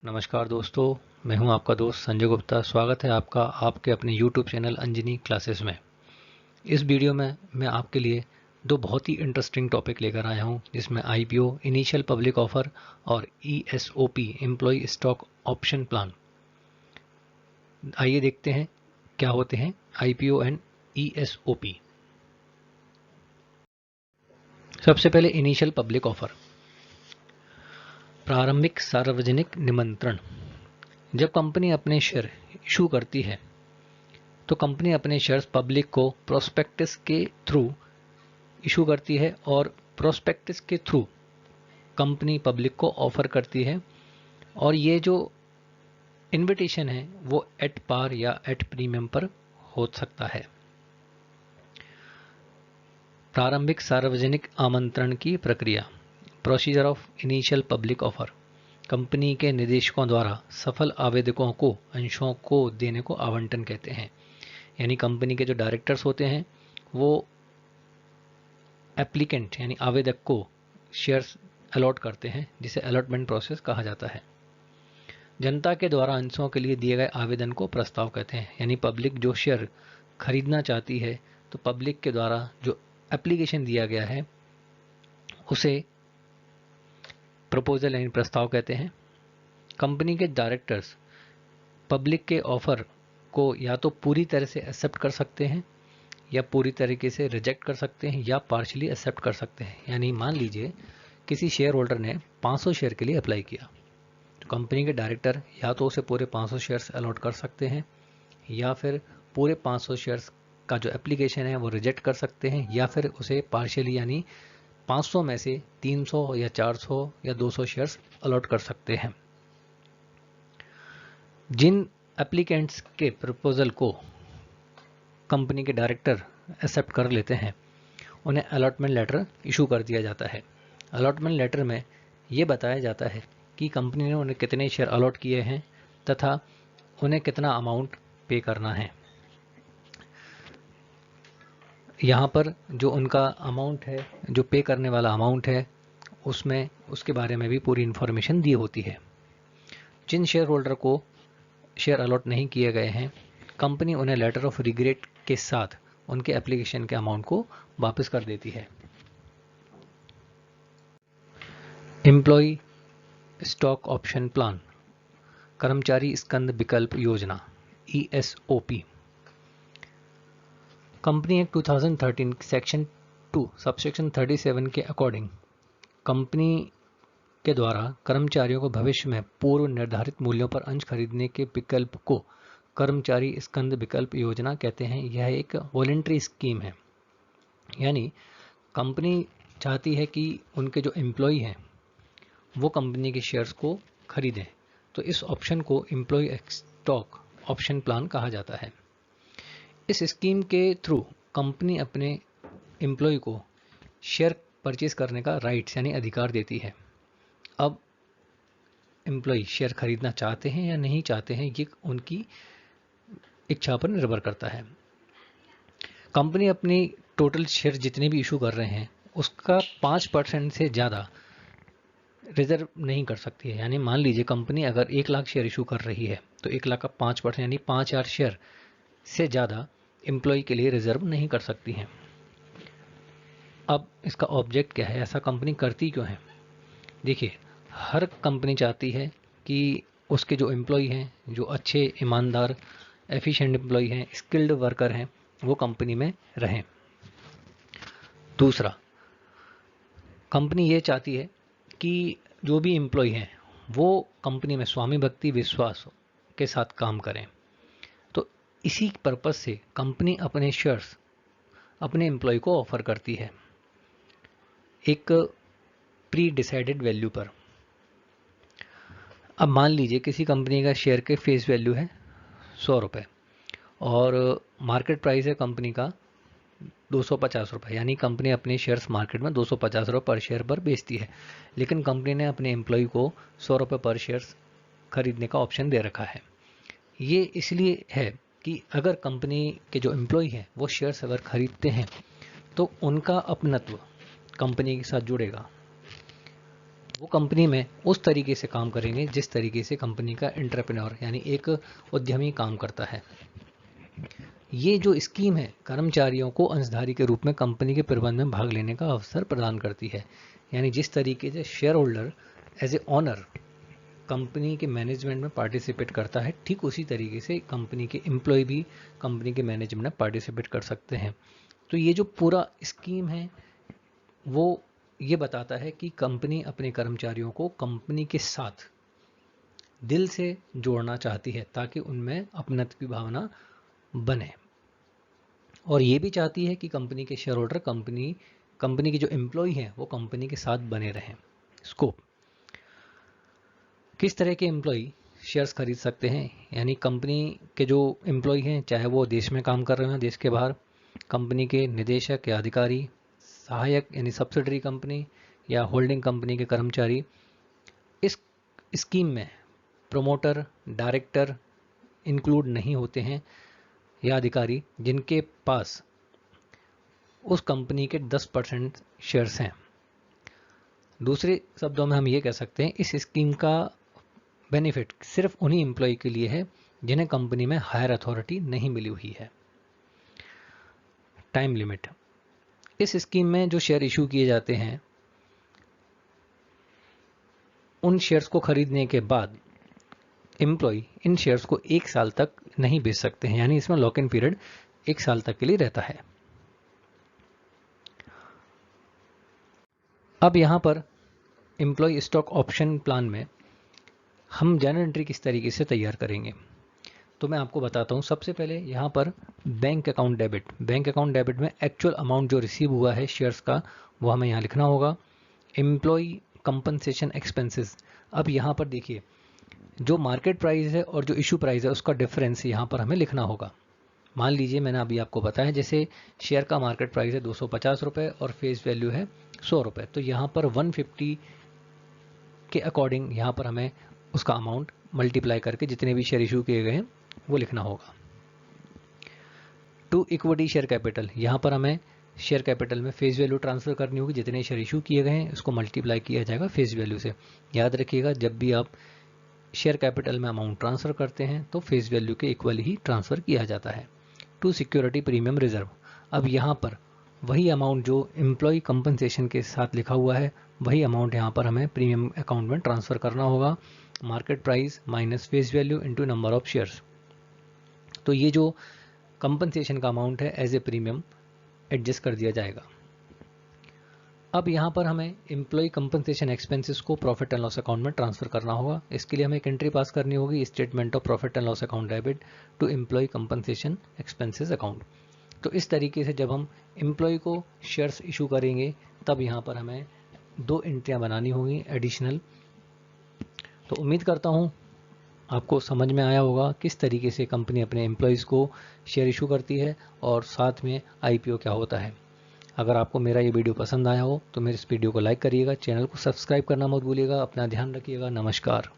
नमस्कार दोस्तों, मैं हूं आपका दोस्त संजय गुप्ता। स्वागत है आपका आपके अपने YouTube चैनल अंजनी क्लासेस में। इस वीडियो में मैं आपके लिए दो बहुत ही इंटरेस्टिंग टॉपिक लेकर आया हूं, जिसमें IPO इनिशियल पब्लिक ऑफर और ESOP employ stock option plan. आइए देखते हैं क्या होते हैं IPO एंड ESOP। सबसे पहले इनिशियल पब्लिक ऑफर, प्रारंभिक सार्वजनिक निमंत्रण। जब कंपनी अपने शेयर इशू करती है तो कंपनी अपने शेयर्स पब्लिक को प्रोस्पेक्टस के थ्रू इशू करती है और प्रोस्पेक्टस के थ्रू कंपनी पब्लिक को ऑफर करती है। और ये जो इनविटेशन है वो एट पार या एट प्रीमियम पर हो सकता है। प्रारंभिक सार्वजनिक आमंत्रण की प्रक्रिया, procedure of initial public offer. Company के निदेशकों द्वारा सफल आवेदकों को अंशों को देने को आवंटन कहते हैं। यानी कंपनी के जो डायरेक्टर्स होते हैं वो एप्लीकेंट यानी आवेदक को शेयर्स अलॉट करते हैं, जिसे अलॉटमेंट प्रोसेस कहा जाता है। जनता के द्वारा अंशों के लिए दिए गए आवेदन को प्रस्ताव कहते हैं। यानी पब्लिक जो शेयर खरीदना चाहती है तो पब्लिक के द्वारा जो एप्लीकेशन दिया गया है उसे प्रपोजल यानी प्रस्ताव कहते हैं। कंपनी के डायरेक्टर्स पब्लिक के ऑफर को या तो पूरी तरह से एक्सेप्ट कर सकते हैं या पूरी तरीके से रिजेक्ट कर सकते हैं या पार्शली एक्सेप्ट कर सकते हैं। यानी मान लीजिए किसी शेयर होल्डर ने 500 शेयर के लिए अप्लाई किया तो कंपनी के डायरेक्टर या तो उसे पूरे 500 शेयर्स अलॉट कर सकते हैं या फिर पूरे 500 शेयर्स का जो एप्लीकेशन है वो रिजेक्ट कर सकते हैं या फिर उसे पार्शियली यानी 500 में से 300 या 400 या 200 शेयर्स अलॉट कर सकते हैं। जिन एप्लीकेंट्स के प्रपोजल को कंपनी के डायरेक्टर एक्सेप्ट कर लेते हैं उन्हें अलॉटमेंट लेटर इशू कर दिया जाता है। अलॉटमेंट लेटर में ये बताया जाता है कि कंपनी ने उन्हें कितने शेयर अलॉट किए हैं तथा उन्हें कितना अमाउंट पे करना है। यहाँ पर जो उनका अमाउंट है, जो पे करने वाला अमाउंट है, उसमें उसके बारे में भी पूरी इन्फॉर्मेशन दी होती है। जिन शेयर होल्डर को शेयर अलॉट नहीं किए गए हैं, कंपनी उन्हें लेटर ऑफ रिग्रेट के साथ उनके एप्लीकेशन के अमाउंट को वापस कर देती है। एम्प्लॉय स्टॉक ऑप्शन प्लान, कर्मचारी स्कंद विकल्प योजना ESOP। Company act 2013 section 2 subsection 37 के अकॉर्डिंग कंपनी के द्वारा कर्मचारियों को भविष्य में पूर्व निर्धारित मूल्यों पर अंश खरीदने के विकल्प को कर्मचारी स्कंद विकल्प योजना कहते हैं। यह एक वॉलंटरी स्कीम है। यानी कंपनी चाहती है कि उनके जो एम्प्लॉय हैं वो कंपनी के शेयर्स को खरीदें, तो इस ऑप्शन को एम्प्लॉय स्टॉक ऑप्शन प्लान कहा जाता है। इस स्कीम के थ्रू कंपनी अपने एम्प्लॉय को शेयर परचेज करने का राइट्स यानी अधिकार देती है। अब एम्प्लॉय शेयर खरीदना चाहते हैं या नहीं चाहते हैं ये उनकी इच्छा पर निर्भर करता है। कंपनी अपनी टोटल शेयर जितने भी इशू कर रहे हैं उसका 5% से ज़्यादा रिजर्व नहीं कर सकती है। यानी मान लीजिए कंपनी अगर 1 लाख शेयर इशू कर रही है तो 1 लाख का 5% यानी 5,000 शेयर से ज़्यादा एम्प्लॉय के लिए रिजर्व नहीं कर सकती हैं। अब इसका ऑब्जेक्ट क्या है, ऐसा कंपनी करती क्यों है? देखिए, हर कंपनी चाहती है कि उसके जो एम्प्लॉय हैं, जो अच्छे ईमानदार एफिशिएंट एम्प्लॉय हैं, स्किल्ड वर्कर हैं, वो कंपनी में रहें। दूसरा, कंपनी ये चाहती है कि जो भी एम्प्लॉय हैं वो कंपनी में स्वामी भक्ति विश्वास के साथ काम करें। तो इसी पर्पज से कंपनी अपने शेयर्स अपने एम्प्लॉय को ऑफर करती है एक प्री डिसाइडेड वैल्यू पर। अब मान लीजिए किसी कंपनी का शेयर के फेस वैल्यू है 100 रुपये और मार्केट प्राइस है कंपनी का 250 रुपये। यानी कंपनी अपने शेयर्स मार्केट में 250 रुपये पर शेयर पर बेचती है, लेकिन कंपनी ने अपने एम्प्लॉय को 100 रुपये पर शेयर्स खरीदने का ऑप्शन दे रखा है। ये इसलिए है कि अगर कंपनी के जो एम्प्लॉय हैं वो शेयर्स अगर खरीदते हैं तो उनका अपनत्व कंपनी के साथ जुड़ेगा। वो कंपनी में उस तरीके से काम करेंगे जिस तरीके से कंपनी का एंटरप्रेन्योर यानी एक उद्यमी काम करता है। ये जो स्कीम है कर्मचारियों को अंशधारी के रूप में कंपनी के प्रबंधन में भाग लेने का अवसर प्रदान करती है। यानी जिस तरीके से share holder as a owner company के मैनेजमेंट में पार्टिसिपेट करता है, ठीक उसी तरीके से कंपनी के एम्प्लॉय भी कंपनी के मैनेजमेंट में पार्टिसिपेट कर सकते हैं। तो ये जो पूरा स्कीम है वो ये बताता है कि कंपनी अपने कर्मचारियों को कंपनी के साथ दिल से जोड़ना चाहती है ताकि उनमें अपनत्व की भावना बने, और ये भी चाहती है कि कंपनी के शेयर होल्डर कंपनी के जो एम्प्लॉय हैं वो कंपनी के साथ बने रहें। स्कोप, किस तरह के एम्प्लॉय शेयर्स खरीद सकते हैं, यानी कंपनी के जो एम्प्लॉय हैं चाहे वो देश में काम कर रहे हैं देश के बाहर, कंपनी के निदेशक या अधिकारी, सहायक यानी सब्सिडरी कंपनी या होल्डिंग कंपनी के कर्मचारी। इस स्कीम में प्रोमोटर, डायरेक्टर इंक्लूड नहीं होते हैं या अधिकारी जिनके पास उस कंपनी के 10% शेयर्स हैं। दूसरे शब्दों में हम ये कह सकते हैं इस स्कीम का बेनिफिट सिर्फ उन्हीं एम्प्लॉय के लिए है जिन्हें कंपनी में हायर अथॉरिटी नहीं मिली हुई है। टाइम लिमिट, इस स्कीम में जो शेयर इशू किए जाते हैं उन शेयर्स को खरीदने के बाद एम्प्लॉय इन शेयर्स को 1 साल तक नहीं बेच सकते हैं, यानी इसमें लॉक इन पीरियड 1 साल तक के लिए रहता है। अब यहां पर एम्प्लॉय स्टॉक ऑप्शन प्लान में हम जर्नल एंट्री किस तरीके से तैयार करेंगे, तो मैं आपको बताता हूं। सबसे पहले यहां पर बैंक अकाउंट डेबिट में एक्चुअल अमाउंट जो रिसीव हुआ है शेयर्स का वो हमें यहां लिखना होगा। एम्प्लॉय कंपनसेशन एक्सपेंसेस, अब यहां पर देखिए जो मार्केट प्राइस है और जो इशू प्राइस है उसका डिफरेंस यहाँ पर हमें लिखना होगा। मान लीजिए मैंने अभी आपको बताया जैसे शेयर का मार्केट प्राइस है 250 रुपये और फेस वैल्यू है 100 रुपये, तो यहाँ पर 150 के अकॉर्डिंग यहाँ पर हमें उसका अमाउंट मल्टीप्लाई करके जितने भी शेयर इशू किए गए हैं वो लिखना होगा। टू इक्विटी शेयर कैपिटल, यहाँ पर हमें शेयर कैपिटल में फेस वैल्यू ट्रांसफर करनी होगी, जितने शेयर इशू किए गए हैं उसको मल्टीप्लाई किया जाएगा फेस वैल्यू से। याद रखिएगा जब भी आप शेयर कैपिटल में अमाउंट ट्रांसफर करते हैं तो फेस वैल्यू के इक्वल ही ट्रांसफर किया जाता है। टू सिक्योरिटी प्रीमियम रिजर्व, अब यहाँ पर वही अमाउंट जो एम्प्लॉय कंपनसेशन के साथ लिखा हुआ है वही अमाउंट यहाँ पर हमें प्रीमियम अकाउंट में ट्रांसफर करना होगा। Market price minus face value into number of shares, तो ये जो कंपनसेशन का अमाउंट है एज ए प्रीमियम एडजस्ट कर दिया जाएगा। अब यहाँ पर हमें एम्प्लॉय कंपनसेशन एक्सपेंसेस को प्रॉफिट एंड लॉस अकाउंट में ट्रांसफर करना होगा। इसके लिए हमें एक एंट्री पास करनी होगी, statement of profit and loss account debit to employ compensation expenses account. तो इस तरीके से जब हम एम्प्लॉय को शेयर्स इशू करेंगे तब यहाँ पर हमें 2 एंट्रियाँ बनानी होंगी एडिशनल। तो उम्मीद करता हूँ आपको समझ में आया होगा किस तरीके से कंपनी अपने एम्प्लॉयज़ को शेयर इशू करती है और साथ में IPO क्या होता है। अगर आपको मेरा ये वीडियो पसंद आया हो तो मेरे इस वीडियो को लाइक करिएगा, चैनल को सब्सक्राइब करना मत भूलिएगा। अपना ध्यान रखिएगा। नमस्कार।